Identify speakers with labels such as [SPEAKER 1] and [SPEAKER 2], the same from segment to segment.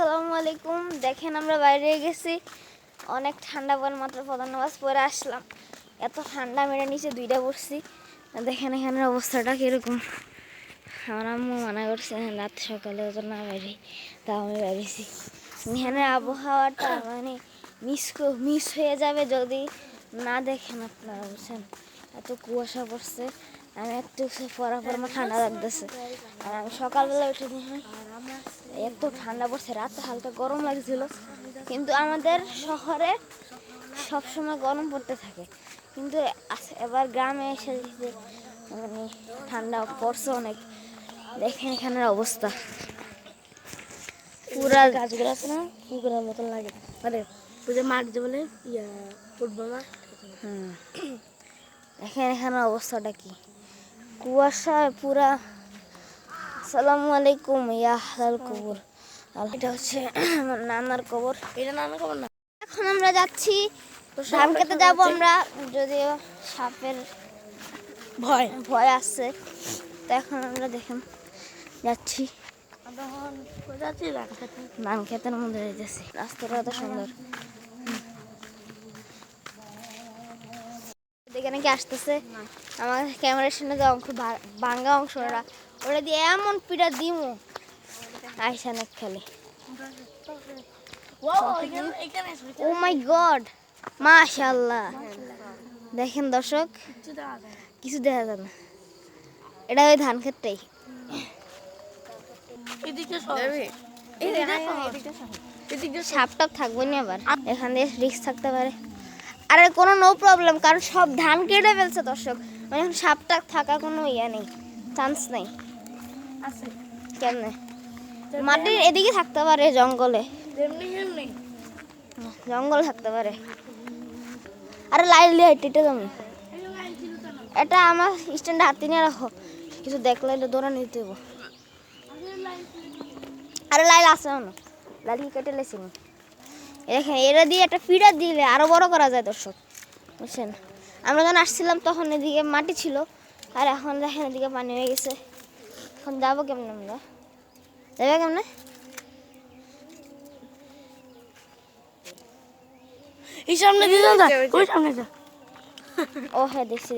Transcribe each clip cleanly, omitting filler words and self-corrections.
[SPEAKER 1] আসসালামু আলাইকুম। দেখেন আমরা বাইরে গেছি, অনেক ঠান্ডা পড়ে, মাত্র প্রধান নামাজ পড়ে আসলাম। এত ঠান্ডা, মেরে নিচে দুইটা বসছি। দেখেন এখানের অবস্থাটা কীরকম। আমার আম্মু মানা করছে রাত সকালে ওজন না বাইরে, তা আমি বেরিয়েছি। এখানের আবহাওয়াটা মানে মিস হয়ে যাবে যদি না দেখেন আপনারা, বুঝছেন। এত কুয়াশা পড়ছে, আমি একটু পরার পর আমার ঠান্ডা লাগতেছে। আর আমি সকালবেলা উঠে দেখি এত ঠান্ডা পড়ছে, রাতে হালকা গরম লাগছিল। কিন্তু আমাদের শহরে সবসময় গরম পড়তে থাকে, কিন্তু এবার গ্রামে এসে দেখছি মানে ঠান্ডা পড়ছে অনেক। দেখেন এখানের অবস্থা, পুরা গাছগুলো আছে না, পুকুরের মতন লাগে, মানে পুজো মাঠ যে বলে ফুটবল মাঠ। দেখেন এখানের অবস্থাটা কি, কুয়াশায় পুরা। আসসালামু আলাইকুম ইয়া আহলাল কবর। এটা হচ্ছে আমার নানার কবর। এটা নানার কবর না। এখন আমরা যাচ্ছি ধান খেতে যাব আমরা, যদিও সাপের ভয় আসছে। তো এখন আমরা দেখেন যাচ্ছি ধান খেতের মধ্যে যাচ্ছি। রাস্তাটা এত সুন্দর, দেখে নাকি আসতেছে আমার ক্যামেরার সামনে যে অংশ ভাঙ্গা অংশ, ওরা দিয়ে এমন পিঠা দিমু আইসা অনেক খেলে। ও মাই গড, মাশাআল্লাহ। দেখেন দর্শক, কিছু দেখা যায় না, এটা ওই ধান ক্ষেতটাই। সাপ টাপ থাকবো না আবার, এখান দিয়ে রিস্ক থাকতে পারে। আরে কোনো নো প্রবলেম, কারণ সব ধান কেটে ফেলছে দর্শক, মানে সাপ টাপ থাকার কোনো ইয়ে নেই, চান্স নেই। কেমনে মাটির এদিকে থাকতে পারে, জঙ্গলে থাকতে পারে। আরে লাইল দিয়ে হেঁটে যাবো, এটা আমার স্ট্যান্ডে হাতে নিয়ে রাখো, কিছু দেখলে দৌড়া নিতে দেবো। আরে লাইল আছে না, লাইল কেটে লেছি না। দেখেন এরা দিয়ে একটা ফিডা দিলে আরো বড় করা যায় দর্শক, বুঝছেন। আমরা যখন আসছিলাম তখন এদিকে মাটি ছিল, আর এখন দেখেন এদিকে পানি হয়ে গেছে। এখন যাবো কেমনে আমরা, যাবে কেমনে? ও হ্যাঁ, দেখছি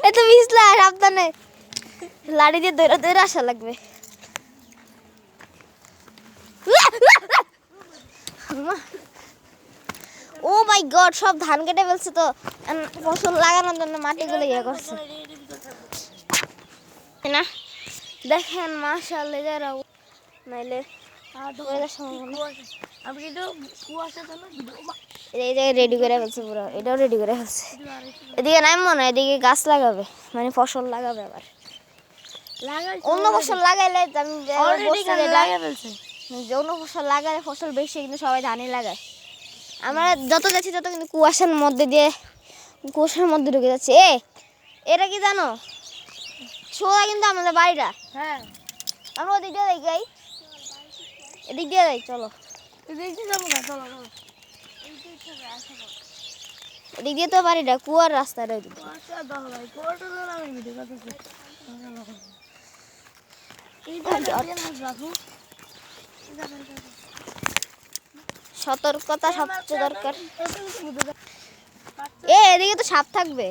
[SPEAKER 1] এত মিসলা, সাবধানে লাড়ি দিয়ে দৌড়ে আসা লাগবে। ও মাই গড, সব ধান কেটে ফেলছে, তো ফসল লাগানোর জন্য মাটিগুলো ইয়ে করছে না। দেখেন মাশাআল্লাহ, যারা নাইলে রেডি করে ফেলছে পুরো, এটাও রেডি করে ফেলছে। এদিকে নামবো না, এদিকে গাছ লাগাবে, মানে ফসল লাগাবে। আবার অন্য ফসল লাগাইলে অন্য ফসল লাগালে ফসল বেশি, কিন্তু সবাই ধানই লাগায়। আমরা যত যাচ্ছি তত কিন্তু কুয়াশার মধ্যে ঢুকে যাচ্ছে। এটা কি জানো, সোজা কিন্তু আমাদের বাড়িটা। হ্যাঁ, আমরা ওদিক দিয়ে যাই, এদিক দিয়ে যাই, চলো এদিক দিয়ে তো বাড়িটা, কুয়ার রাস্তাটা। সতর্কতা সবচেয়ে দরকার। এদিকে তো সাপ থাকবে,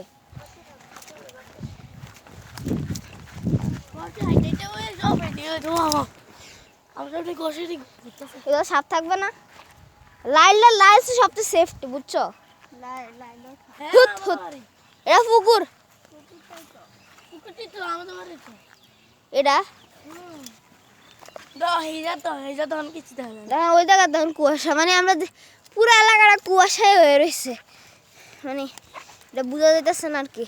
[SPEAKER 1] সাপ থাকবে না। লাইল সবচেয়ে সেফটি, বুঝছো। এটা পুকুর, এটা ওই জায়গা তখন কুয়াশা, মানে আমরা পুরো এলাকাটা কুয়াশায় হয়ে রয়েছে, মানে এটা বোঝা যাইতেছে না আর কি।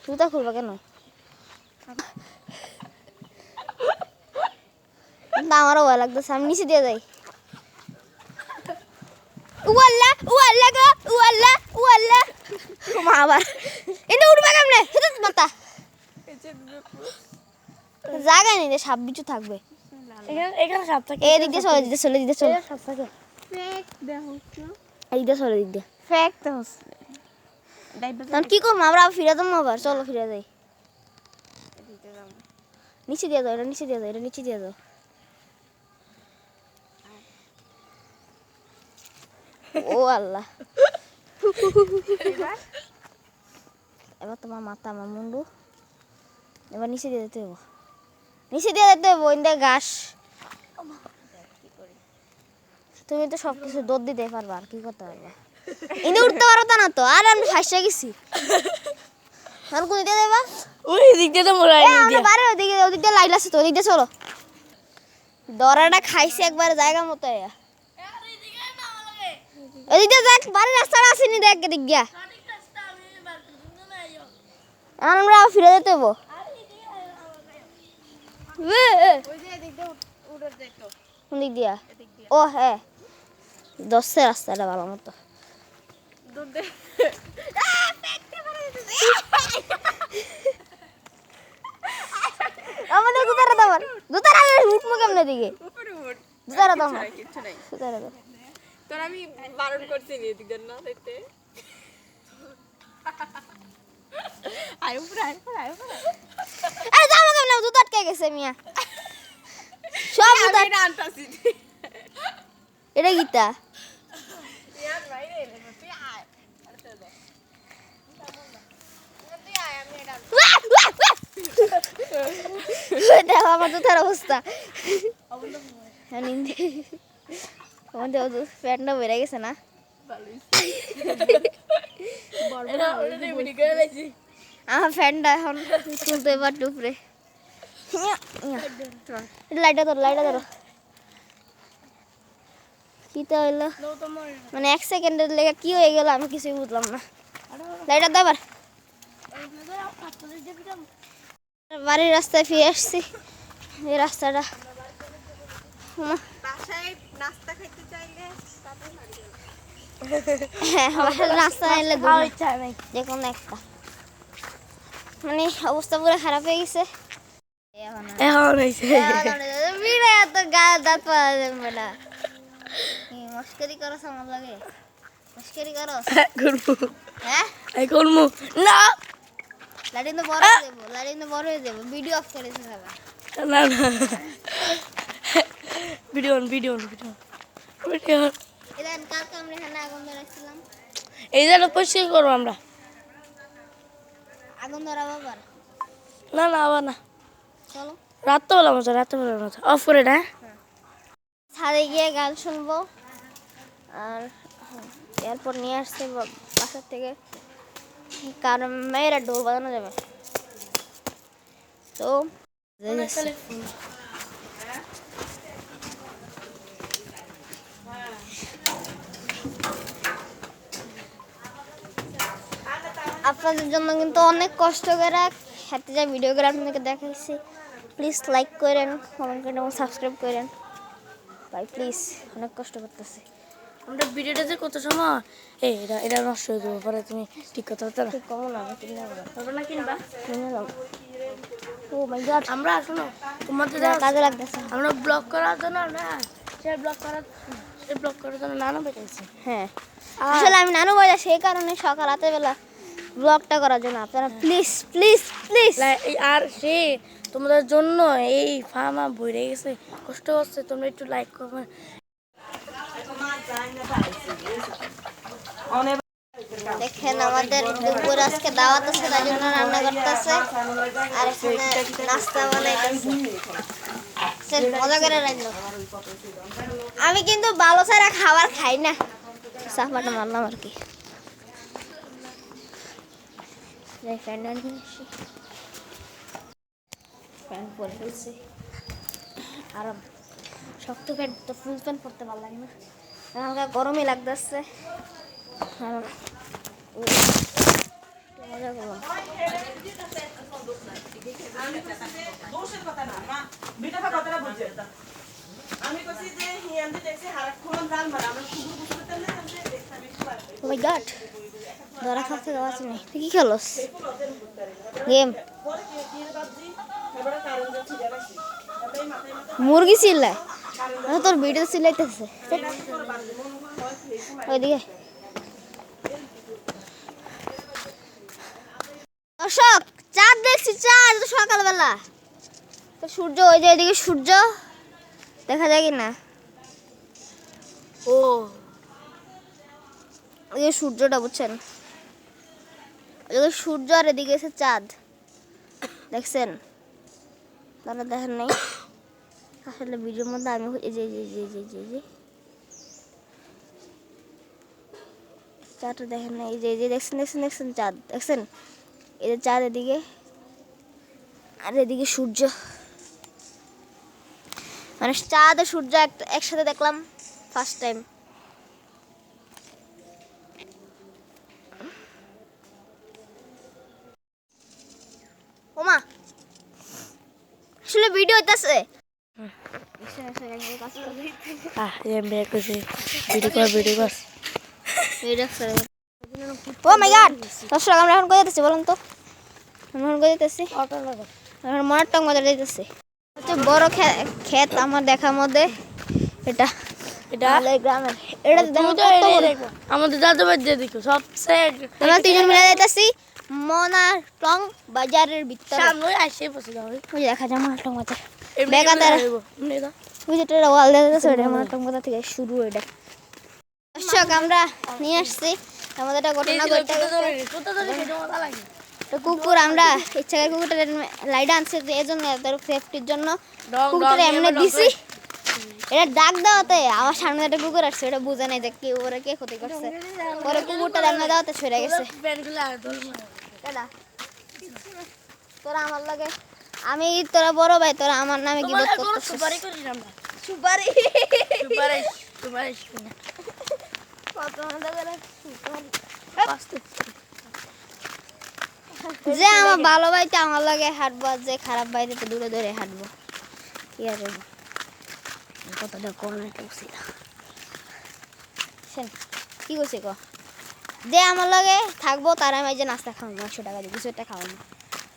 [SPEAKER 1] জুতা খুলবা কেন? আমারও ভয় লাগতেছে, আমি নিচে দিয়ে যাই। আবার এটা উঠবে কেমনে, মাথা জায়গা নেই, সাপ বিচু থাকবে এখানে। সাপ থাকে, এদিক দিয়ে চলে দিতে চলে কি করবো আমরা, ফিরে যাবো আবার, চলো ফিরে যাই। নিচে দিয়ে দাও, এটা নিচে দিয়ে দাও, এটা নিচে দিয়ে দাও। ও আল্লাহ, এবার তোমার মাথা আমার মুন্ডু, এবার নিচে দিয়ে দিতে হবো, নিচে দিয়ে দিতে হবো। ইন্দে ঘাস, তুমি তো সব কিছু দৌড় দিতে পারবা, আর কি করতে পারবা? ইন্দে উঠতে পারো তা না তো, আর আমি ফাঁসে গেছি। আর কোন দিকে দেবা?
[SPEAKER 2] ওই দিক দিয়ে তো মোড়াই
[SPEAKER 1] আমরা বাইরে ওদিক দিয়ে লাইট আছে তো, ওদিক দিয়ে চলো। দরাটা খাইছে একবার জায়গা মতো। ওদিক দিয়ে দেখ, বাড়ির রাস্তাটা আসেনি, দেখ এদিক গিয়া। আমরা ফিরে যেতে হবো। কোন দিক দিয়া? ও হ্যাঁ, 10 রাস্তাটা ভালো মতো। আমাদের জুতারা দাবার, জুতারা উঠবো কেমনে দিকে? জুতারা দাও না, জুতারা দাও।
[SPEAKER 2] তোর আমি বারণ করছি নি এদিক না দেখতে। আয় উপরে আয় উপরে আয় উপরে।
[SPEAKER 1] আরে যাবো কেমনে? জুতা আটকে গেছে মিয়া। সব জুতা
[SPEAKER 2] আনতাছি।
[SPEAKER 1] এটা গীতা।
[SPEAKER 2] ইয়ার বাইরে এলে তুই আয়। আরে দে। তুই আয় আমি এটা।
[SPEAKER 1] দেখো আমার জুতার অবস্থা। আমাদের প্যান্টটা বেড়ে গেছে না? আমার ফ্যানটা এখন তুলতে এবার টুপরে। লাইটটা ধরো, লাইটটা ধরো। কি তো হইলো, মানে 1 সেকেন্ডের লেগে কি হয়ে গেল আমি কিছুই বুঝলাম না। লাইটটা দাও আবার। বাড়ির রাস্তায় ফিরে আসছি। এই রাস্তাটা
[SPEAKER 2] বাসায় নাস্তা খেতে চাইলে
[SPEAKER 1] হ্যাঁ, বাসায় নাস্তা এলে যে কোনো একটা, মানে অবস্থা পুরো খারাপ হয়ে গেছে।
[SPEAKER 2] এখন হইছে
[SPEAKER 1] বিড়ে এত গায়ে দাঁত পাওয়া যাবে না। মস্করি করো, আমার লাগে মস্করি করো। হ্যাঁ
[SPEAKER 2] করবো না
[SPEAKER 1] লাইটিং তো বড় হয়ে যাবো, লাইটিং তো বড় হয়ে যাবো। ভিডিও অফ করেছে সবাই।
[SPEAKER 2] না না ভিডিও ভিডিও ভিডিও ভিডিও
[SPEAKER 1] এটা কালকে আমরা এখানে আগুন ধরাইছিলাম।
[SPEAKER 2] এই জায়গা পরিষ্কার করবো আমরা।
[SPEAKER 1] আগুন ধরাবো আবার?
[SPEAKER 2] না না আবার না,
[SPEAKER 1] চলো
[SPEAKER 2] রাত বেলা মতো, রাত বেলা মতো অফ করে না।
[SPEAKER 1] ছাদে গিয়ে গান শুনবো। আর এরপর নিয়ে আসছে বাসার থেকে, কারণ মেয়েরা ডোর বাজানো যাবে তো। আপনাদের জন্য কিন্তু অনেক কষ্ট করে হাতে যা ভিডিও করে আপনাদেরকে দেখাইছি। প্লিজ লাইক করেন, কমেন্ট করেন এবং সাবস্ক্রাইব করেন ভাই, প্লিজ। অনেক কষ্ট করতেছি
[SPEAKER 2] আমরা ভিডিওটা যে কত সময় এটা এটা নষ্ট হয়ে যাবে পরে, তুমি ঠিক কথা হতো না।
[SPEAKER 1] ঠিক কমো না, আমি কিনে নেবো।
[SPEAKER 2] হবে না কিনবা
[SPEAKER 1] কিনে নেবো। ও মাই গড,
[SPEAKER 2] আমরা শোনো তোমাদের
[SPEAKER 1] কাজে লাগতেছে।
[SPEAKER 2] আমরা ব্লগ করার জন্য না, সে ব্লগ করার জন্য নানা বেঁচেছি।
[SPEAKER 1] হ্যাঁ, আসলে আমি নানু বাজা, সেই কারণে সকাল রাতের বেলা ব্লগটা করার জন্য আপনারা প্লিজ প্লিজ প্লিজ।
[SPEAKER 2] আর সে তোমাদের জন্য এই ফার্মা বইরে গেছে, কষ্ট হচ্ছে, তোমরা একটু লাইক করবে।
[SPEAKER 1] দেখেন আমাদের দুপুর আজকে দাওয়াত আছে, তাই জন্য রান্না করতেছে আর এখানে নাস্তা বানাইতেছে। মজা করে রান্না। আমি কিন্তু ভালো ছাড়া খাবার খাই না, চাপাটা মারলাম আর কি। প্যান্ট পরে ফেলছি, আর শক্ত প্যান্ট তো ফুল প্যান্ট পরতে ভালো লাগে না, হালকা গরমই লাগতেছে। মজা করলাম। Oh my God, ধরা খাচ্ছে দেওয়া আছে নেই। তুই কি খেলোস? গেম? মুরগি চিল্লায়, তোর ভিডিও চিল্লাইতেছে। ওইদিকে দর্শক, চাঁদ দেখছি, চাঁদ সকালবেলা। তো সূর্য ওই যে এদিকে সূর্য দেখা যায় কি না?
[SPEAKER 2] ও
[SPEAKER 1] ওই যে সূর্যটা বুঝছেন, ওই সূর্য আর এদিকে এসে চাঁদ দেখছেন? তাহলে দেখেন নাই আসলে ভিডিওর মধ্যে আমি এই যে যে যে যে যে যে চাঁদটা দেখেন না, এই যে যে দেখছেন দেখছেন দেখছেন চাঁদ দেখছেন? এই যে চাঁদ এদিকে আর এদিকে সূর্য, মানে চাঁদ আর সূর্য একসাথে দেখলাম ফার্স্ট টাইম। ওমা আসলে ভিডিও হইতাছে। ও মাই গড, দর্শক আমরা এখন কোথায় যাচ্ছি বলুন তো? আমরা এখন কোথায় যাচ্ছি? এখন মনের টং মজা যাইতেছি। হচ্ছে বড় ক্ষেত আমার দেখার মধ্যে এটা আমাদের গ্রামের। এটা দেখো কত বড়।
[SPEAKER 2] আমাদের দাদু বাড়ি দিয়ে দেখো সবচেয়ে
[SPEAKER 1] আমরা তিনজন মিলে যাইতেছি মনার টং বাজারের ভিতরে।
[SPEAKER 2] সামনে আসে বসে যাবে
[SPEAKER 1] ওই দেখা যায় মনার টং বাজার।
[SPEAKER 2] এমনি
[SPEAKER 1] বেকাতার
[SPEAKER 2] এমনি দা
[SPEAKER 1] ওই যেটা ওয়াল দেখা যাচ্ছে ওটা মনার টং বাজার থেকে শুরু এটা। দর্শক আমরা নিয়ে আসছি আমাদের একটা ঘটনা ঘটে গেছে। তো কুকুর আমরা ইচ্ছা করে কুকুরটা লাইট আনছে যে এই জন্য তার সেফটির জন্য কুকুরটা এমনি দিছি। এটা ডাক দেওয়াতে আমার সামনে একটা কুকুর আসছে, এটা বুঝে নাই যে কেউ ওরা কে ক্ষতি করছে। পরে কুকুরটা এমনি দেওয়াতে সরে গেছে। তোরা আমার লাগে, আমি তোরা বড় ভাই, তোরা আমার নামে কি বোধ করতেছিস?
[SPEAKER 2] সুপারি করি আমরা
[SPEAKER 1] সুপারি
[SPEAKER 2] সুপারি সুপারি
[SPEAKER 1] যে আমার ভালো ভাইতে আমার লাগে হাঁটবো, যে খারাপ ভাইতে তো দূরে দূরে হাঁটবো। কি আর কতটা কম একটা উচিত কি করছি ক, যে আমার লাগে থাকবো তার আমি যে নাস্তা খাওয়াবো 100 টাকা দিয়ে, 200 টাকা খাওয়াবো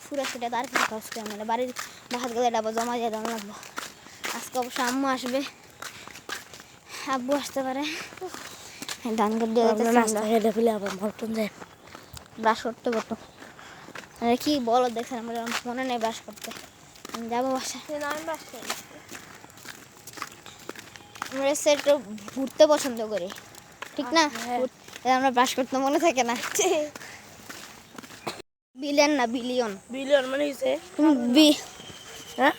[SPEAKER 1] পুরো সেটা তার কিছু খরচ করে আমার বাড়ির বাসাত গেলে ডাবো জমা দিয়ে দাম লাগবো। আজকে অবশ্য আম্মু আসবে, আব্বু আসতে পারে। ধান কাট দিয়ে ব্রাশ করতে বটো কি বলো দেখছেন, আমার মনে নেই ব্রাশ করতে, আমি যাবো বাসায়। আমরা একটু ঘুরতে পছন্দ করি ঠিক না? আমরা ব্রাশ করতে মনে থাকে না। বিলিয়ন না বিলিয়ন,
[SPEAKER 2] বিলিয়ন মানে হইছে হ্যাঁ।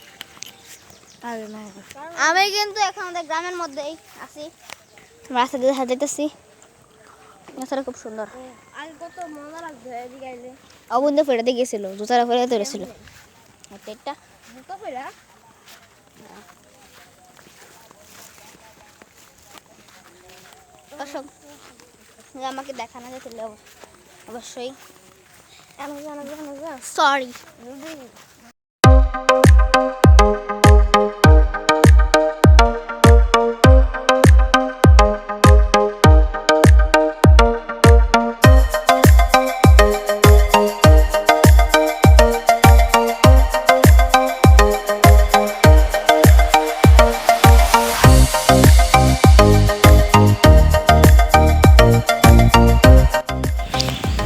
[SPEAKER 2] আরে না
[SPEAKER 1] আমি কিন্তু এখন আমাদের গ্রামের মধ্যেই আছি, রাস্তা দিয়ে হাঁটাইতেছি, রাস্তাটা খুব সুন্দর।
[SPEAKER 2] কত মজা লাগবে এদিকে আইলে।
[SPEAKER 1] অবন্ধ ফেরাতে গেছিল, জুতারা ফেরাতে ধরেছিল এটা
[SPEAKER 2] জুতো ফেরা
[SPEAKER 1] দর্শক আমাকে দেখানো যেত অবশ্যই সরি।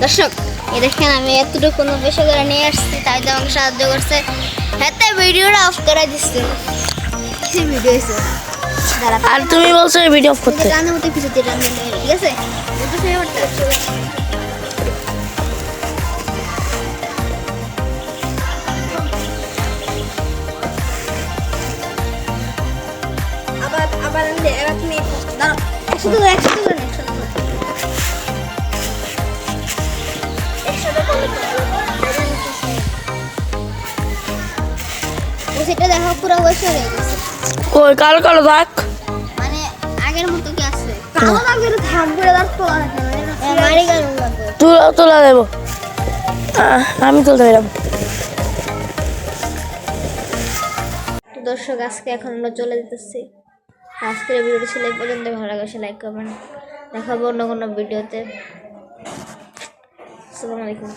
[SPEAKER 1] দর্শক এই দেখেন আমি এতটুকু কোনো বেশি করে নিয়ে আসছি, তাই তো আমাকে সাহায্য করছে। হাতে ভিডিওটা অফ করে দিচ্ছি, কি ভিডিও হয়েছে
[SPEAKER 2] আর তুমি বলছো ভিডিও অফ করতে।
[SPEAKER 1] গানের মতো কিছু যেটা ঠিক আছে আবার আবার তুমি দাঁড়াও একসাথে একসাথে করে সেটা দেখো পুরো বয়স হয়ে গেছে।
[SPEAKER 2] ওই কালো কালো দাগ
[SPEAKER 1] মানে আগের মতো কি আছে? কালো দাগ এর থাকবে আর তোলা রাখবে না, মারি গেল লাগবে।
[SPEAKER 2] তোলা দেব, আমি তুলতে পারলাম।
[SPEAKER 1] দর্শক আজকে এখন আমরা চলে যেতেছি। আজকের ভিডিওটি ছিল এই পর্যন্ত, ভালো লাগে লাইক করবেন, দেখাবো অন্য কোনো ভিডিওতে। আসসালামু আলাইকুম।